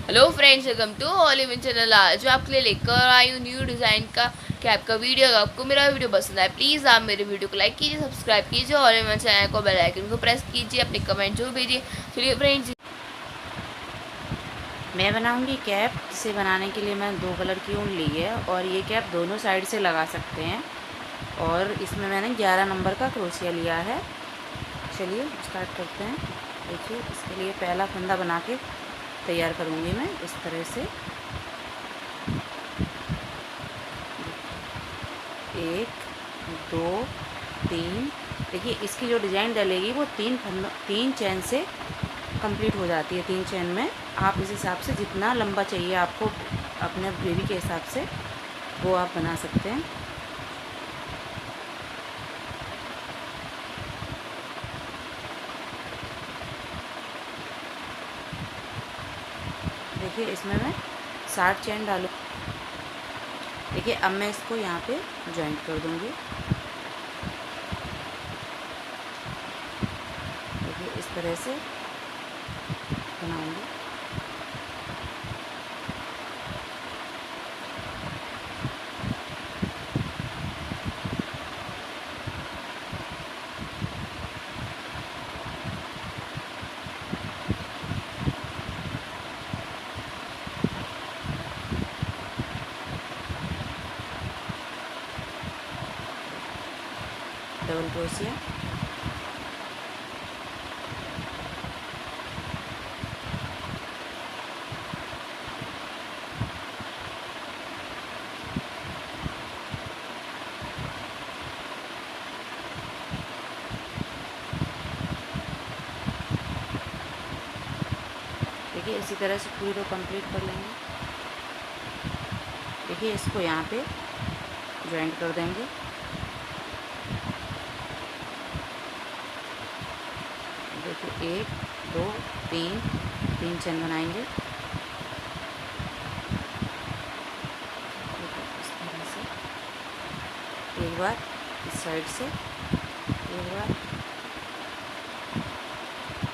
Hello friends, welcome to ऑलिवन channel. आज मैं आपके लिए लेकर आई हूँ न्यू डिज़ाइन का कैप का वीडियो। अगर आपको मेरा वीडियो पसंद आए प्लीज़ आप मेरे वीडियो को लाइक कीजिए, सब्सक्राइब कीजिए और मेरे चैनल को बेल आइकन को प्रेस कीजिए, अपने कमेंट जो भेजिए। चलिए फ्रेंड्स, मैं बनाऊंगी कैप, जिसे बनाने के लिए मैंने 2 कलर की ऊन ली है और ये कैप दोनों साइड से लगा सकते हैं। और इसमें मैंने 11 नंबर का क्रोशिया लिया है। चलिए स्टार्ट करते हैं। देखिए, इसके लिए पहला फंदा बना के तैयार करूंगी मैं इस तरह से। 1 2 3। देखिए, इसकी जो डिज़ाइन डलेगी वो 3 चैन से कंप्लीट हो जाती है। 3 चैन में आप इस हिसाब से जितना लंबा चाहिए आपको अपने बेबी के हिसाब से वो आप बना सकते हैं। देखिए, इसमें मैं 60 चैन डालूँ। देखिए, अब मैं इसको यहाँ पे जॉइंट कर दूँगी। देखिए, इस तरह से बनाऊँगी। डबल क्रोशिया, देखिए इसी तरह से पूरी रो कंप्लीट कर लेंगे। देखिए, इसको यहाँ पे जॉइंट कर देंगे। देखिए, 1 2 3 3 चैन बनाएंगे। देखिए, इस तरह से एक बार इस साइड से, एक बार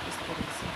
इस तरह से।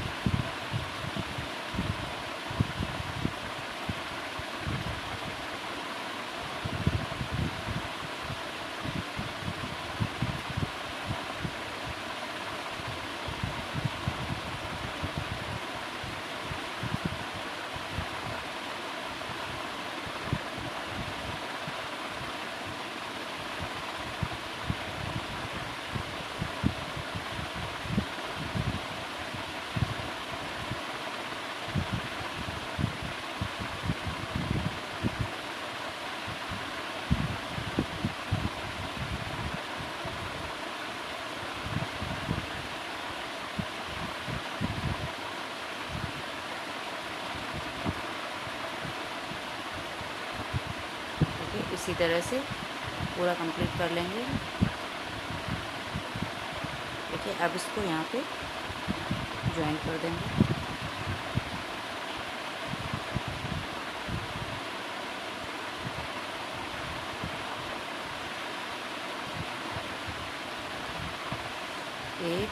देखिए, इसी तरह से पूरा कंप्लीट कर लेंगे। देखिए, अब इसको यहाँ पे जॉइंट कर देंगे। 1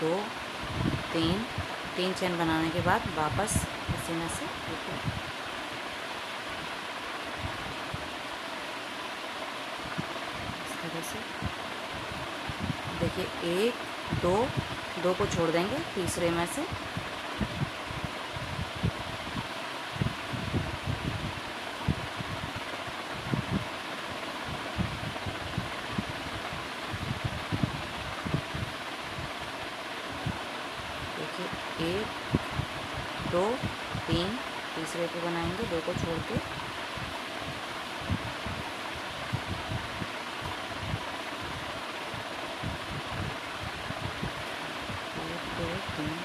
2 3 3 चैन बनाने के बाद वापस इसी में से देखिए इस तरह से। देखिए, 1 2 2 को छोड़ देंगे तीसरे में से। देखिए, 1 2 3 तीसरे पे बनाएंगे, 2 को छोड़ के। 1 2 3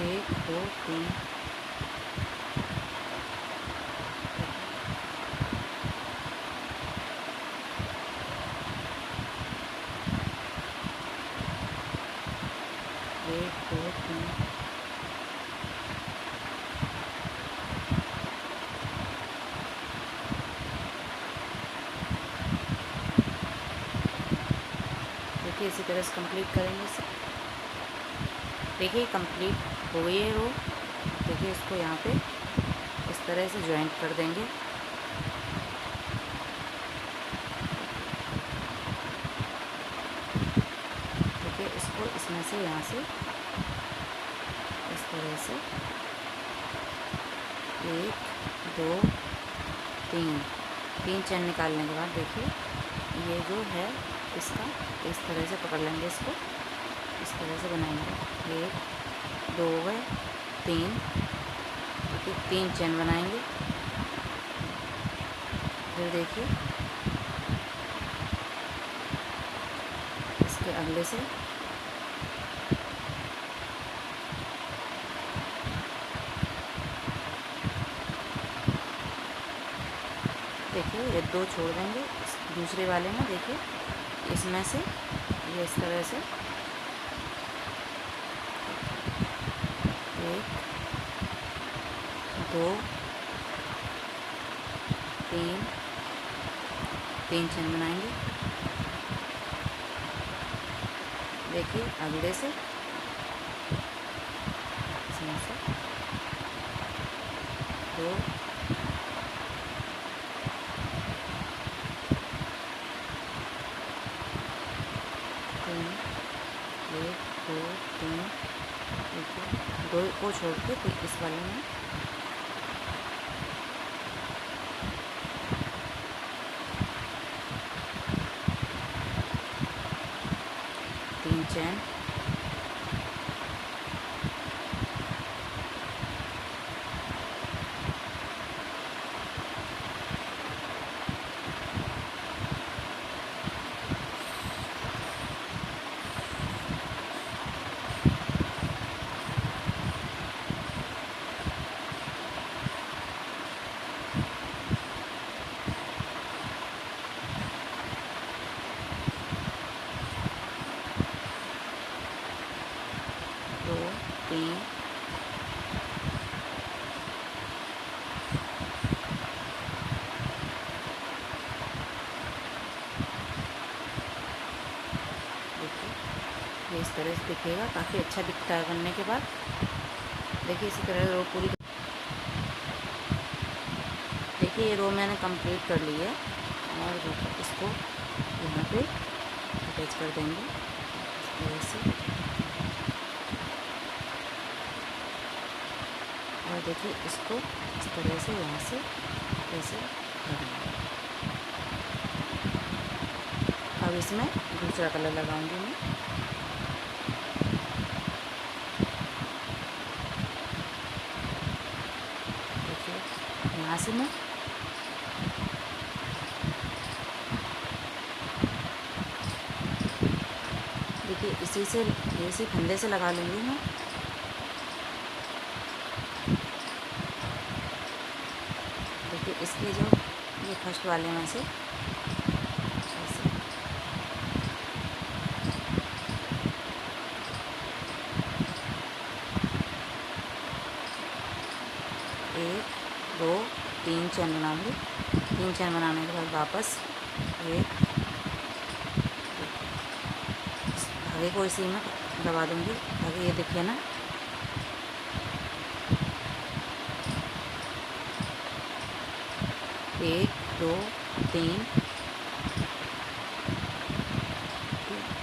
1 2 3 1 2 3 1 देखिए इसी तरह से कंप्लीट करेंगे इसे। देखिए कंप्लीट हो गई है रो। देखिए इसको यहाँ पे इस तरह से ज्वाइंट कर देंगे। देखिए इसको इसमें से यहाँ से इस तरह से 1 2 3 चैन निकालने के बाद देखिए ये जो है इसका इस तरह से पकड़ लेंगे, इसको इस तरह से बनाएंगे। 1 2 गए 3, देखिए 3 चैन बनाएंगे। फिर देखिए इसके अगले से देखिए ये 2 छोड़ देंगे। दूसरे वाले में देखिए इसमें से ये इस तरह से 1 2 3 चैन बनाएंगे। देखिए अगले से इसमें से 2 3 1 2 3 देखिए 2 को छोड़ के फिर इस वाले में 3 चैन। ये इस तरह से दिखेगा, काफ़ी अच्छा दिखता है बनने के बाद। देखिए इसी तरह रो पूरी, देखिए ये रो मैंने कंप्लीट कर ली है और इसको यहाँ पे अटैच कर देंगे इस तरह से। और देखिए इसको इस तरह से यहाँ से ऐसे लगाएंगे। अब इसमें दूसरा कलर लगाऊंगी मैं। देखिए यहाँ से मैं देखिए इसी से इसी फंदे से लगा लूँगी मैं। देखिए इसके जो ये फर्स्ट वाले में से ऐसे 1 2 3 चैन बनाऊंगी। 3 चैन बनाने के बाद वापस एक धागे को इसी में दबा दूंगी ताकि ये दिखे ना। एक दो तीन,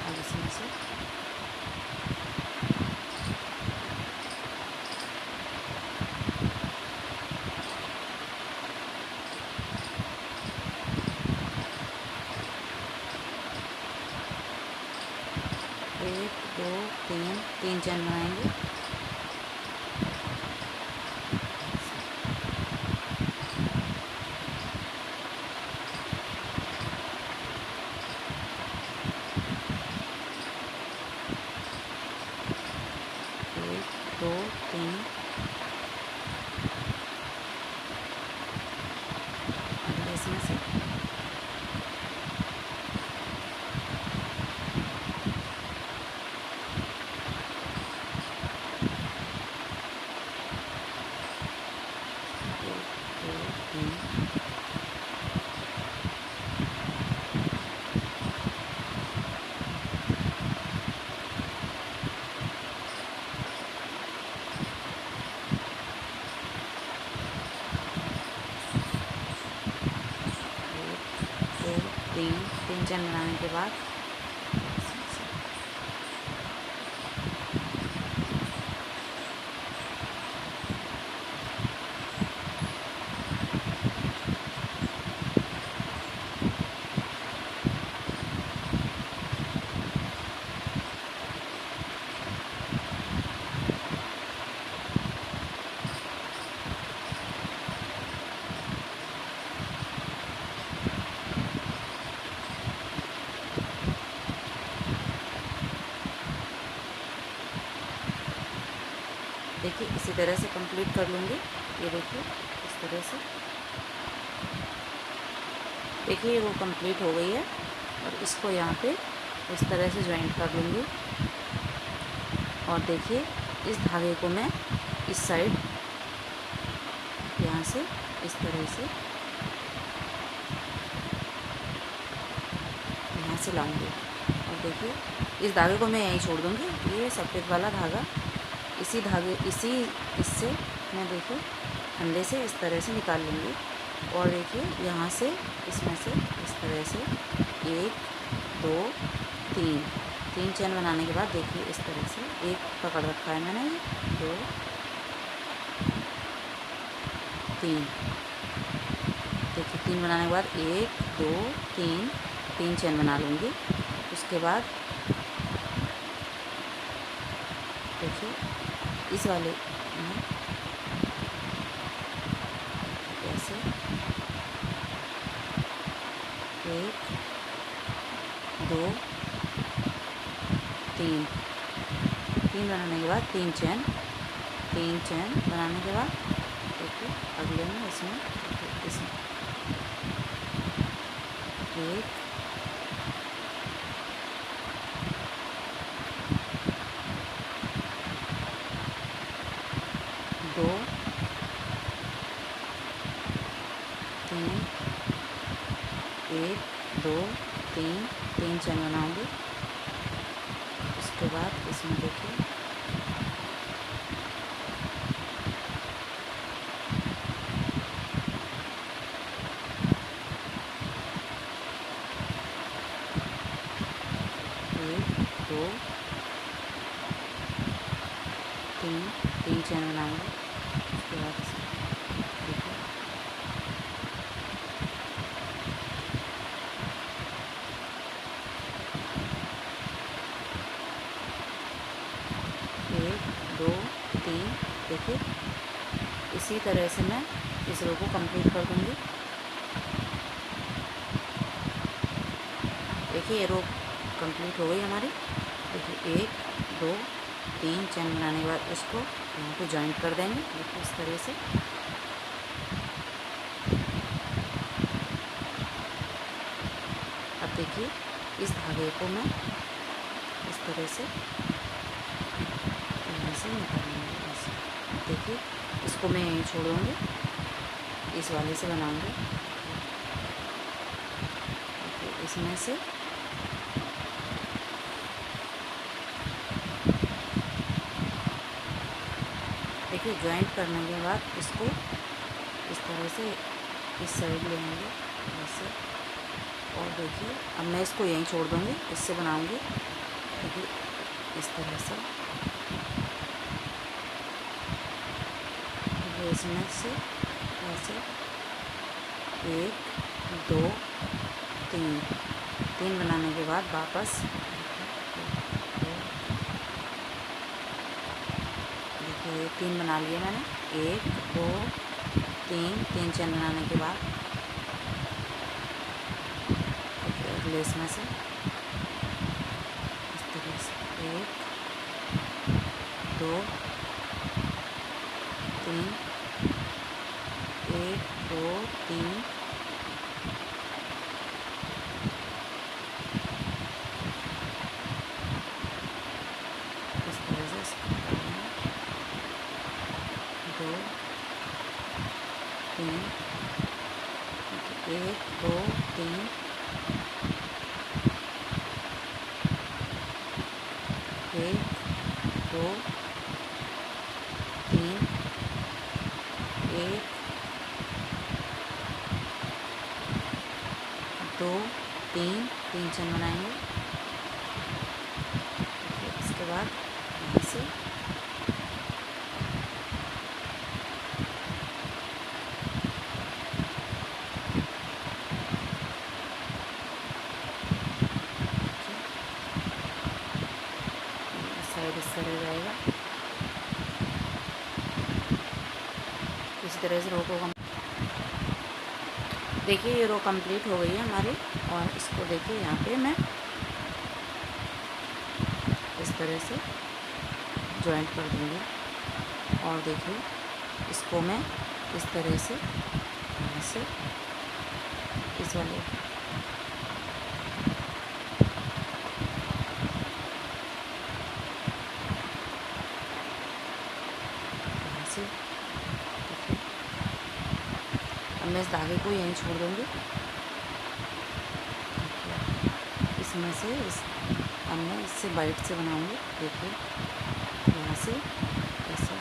अब इसमें से एक दो तीन चैन बनाएंगे। एक दो तीन, अगले इसमें से तीन चैन बनाने के बाद देखिए इसी तरह से कंप्लीट कर लूँगी। ये देखिए इस तरह से, देखिए वो कंप्लीट हो गई है और इसको यहाँ पे इस तरह से ज्वाइंट कर लूँगी। और देखिए इस धागे को मैं इस साइड यहाँ से इस तरह से यहाँ से लाऊंगी। और देखिए इस धागे को मैं यहीं छोड़ दूँगी। ये सफ़ेद वाला धागा इससे मैं देखिए फंदे से इस तरह से निकाल लूँगी। और देखिए यहाँ से इसमें से इस तरह से 1 2 3 चैन बनाने के बाद देखिए इस तरह से एक पकड़ रखा है मैंने, ये 2 3, देखिए 3 बनाने के बाद 1 2 3 चैन बना लूँगी। उसके बाद देखिए इस वाले में ऐसे 1 2 3 बनाने के बाद 3 चैन बनाने के बाद देखिए अगले में इसमें 1 2 3 1 2 3 चैन बनाऊंगी। उसके बाद इसमें देखिए दो तीन चैन बनाऊंगी। उसके बाद देखिए एक दो तीन, देखिए इसी तरह से मैं इस रो को कंप्लीट कर दूंगी। देखिए ये रो कंप्लीट हो गई हमारी। देखिए 1 2 3 चैन बनाने के बाद इसको यहाँ पे जॉइंट कर देंगे। देखिए इस तरह से अब देखिए इस धागे को मैं इस तरह से यहाँ से निकालूंगी ऐसे। देखिए इसको मैं यहीं छोड़ूंगी, इस वाले से बनाऊंगी। इसमें से देखिए ज्वाइंट करने के बाद इसको इस तरह से इस साइड लेंगे ऐसे। और देखिए अब मैं इसको यहीं छोड़ दूँगी, इससे बनाऊँगी। देखिए इस तरह से इसमें से ऐसे 1 2 3 बनाने के बाद वापस देखिए 3 बना लिए मैंने। 1 2 3 चैन बनाने के बाद देखिए अगले इसमें से इस तरह से 1 2 3 1 2 3 इस तरह से 2 3 1 2 3 1 2 3 1 2 तीन तीन चेन बनाएंगे। इसके बाद यहाँ से साइड इस तरह जाएगा। इस तरह से रो को देखिए ये रो कंप्लीट हो गई है हमारी। और इसको देखिए यहाँ पे मैं इस तरह से जॉइंट कर दूँगी। और देखिए इसको मैं इस तरह से यहाँ से इस वाले यहाँ से देखिए अब मैं इस धागे को यहीं छोड़ दूँगी। इसमें से अब मैं इससे वाइट से बनाऊँगी। देखिए यहाँ से ऐसे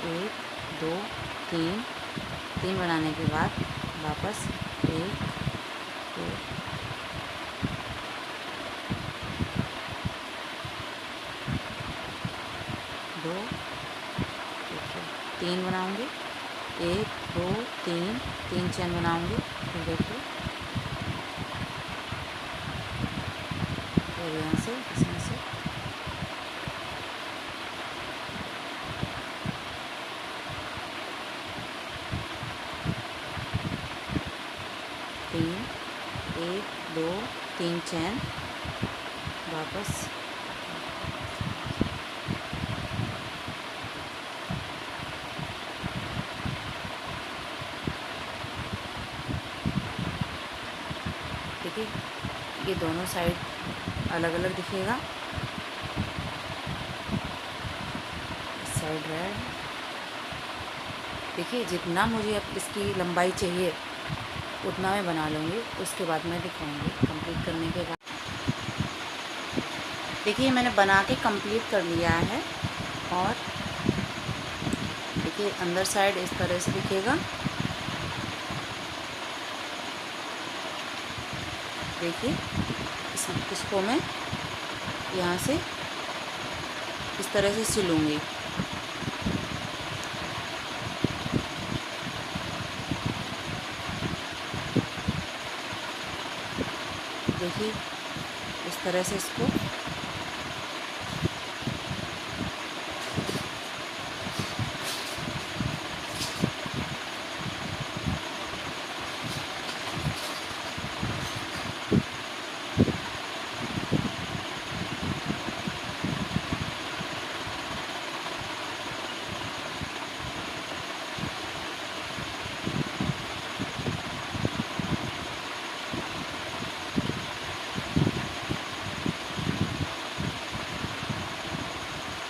1 2 3 3 बनाने के बाद वापस 1 2 2 देखिए 3 बनाऊँगी। 1 2 3 3 चेन बनाऊँगी। फिर देखिए और यहाँ से इसमें से तीन 1 2 3 चेन वापस देखिए ये दोनों साइड अलग अलग दिखेगा। इस साइड रेड। देखिए जितना मुझे अब इसकी लंबाई चाहिए उतना मैं बना लूँगी। उसके बाद मैं दिखाऊंगी कंप्लीट करने के बाद। देखिए मैंने बना के कंप्लीट कर लिया है। और देखिए अंदर साइड इस तरह से दिखेगा। देखिए इसको मैं यहाँ से इस तरह से सिलूँगी। देखिए इस तरह से इसको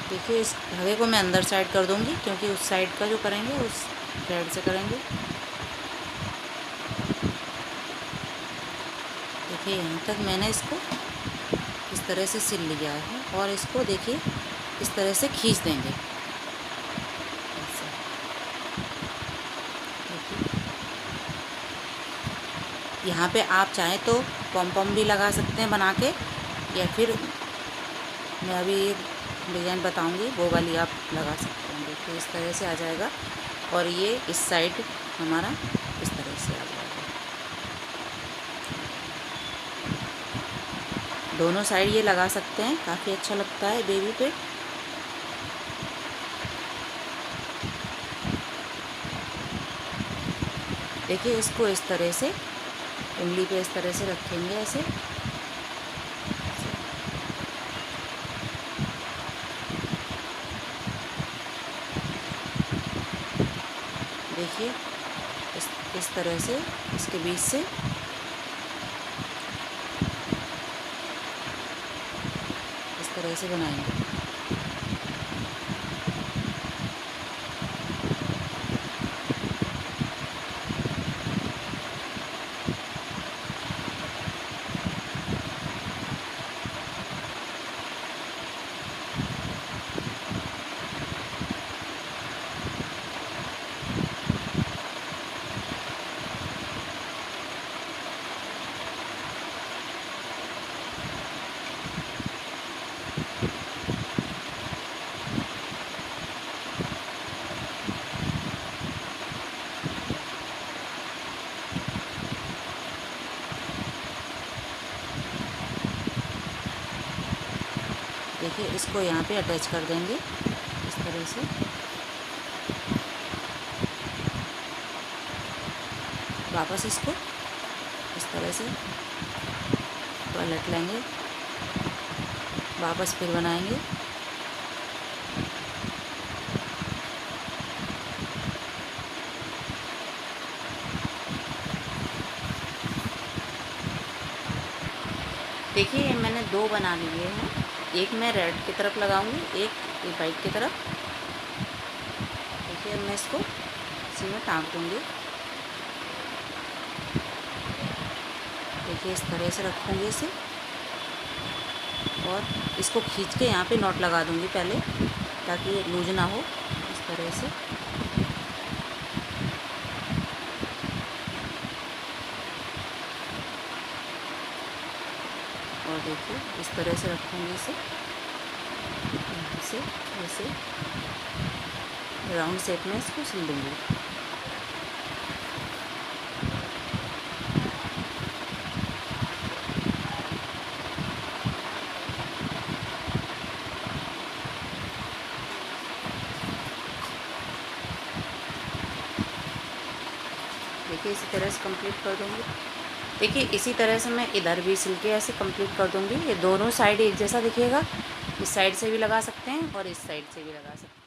देखिए इस धागे को मैं अंदर साइड कर दूंगी क्योंकि उस साइड का जो करेंगे उस साइड से करेंगे। देखिए यहाँ तक मैंने इसको इस तरह से सिल लिया है। और इसको देखिए इस तरह से खींच देंगे। यहाँ पे आप चाहें तो पॉम पॉम भी लगा सकते हैं बना के, या फिर मैं अभी एक डिज़ाइन बताऊंगी वो वाली आप लगा सकते हैं। देखिए इस तरह से आ जाएगा। और ये इस साइड हमारा इस तरह से आ जाएगा। दोनों साइड ये लगा सकते हैं, काफ़ी अच्छा लगता है बेबी पे। देखिए इसको इस तरह से उंगली पे इस तरह से रखेंगे ऐसे। देखिए इस तरह से इसके बीच से इस तरह से बनाएंगे। देखिए इसको यहाँ पे अटैच कर देंगे इस तरह से। वापस इसको इस तरह से पलट लेंगे, वापस फिर बनाएंगे। देखिए ये मैंने 2 बना लिए हैं, एक मैं रेड की तरफ लगाऊंगी, एक वाइट की तरफ। देखिए मैं इसको इसी में टाँग दूँगी। देखिए इस तरह से रखूँगी इसे और इसको खींच के यहाँ पे नॉट लगा दूँगी पहले, ताकि ये लूज ना हो। इस तरह से और देखिए इस तरह से रखूँगी इसे, यहाँ से ऐसे राउंड शेप में इसको सिल दूँगी। देखिए इसी तरह से कंप्लीट कर दूँगी। देखिए इसी तरह से मैं इधर भी सिल के ऐसे कंप्लीट कर दूँगी। ये दोनों साइड एक जैसा दिखेगा, इस साइड से भी लगा सकते हैं और इस साइड से भी लगा सकते हैं।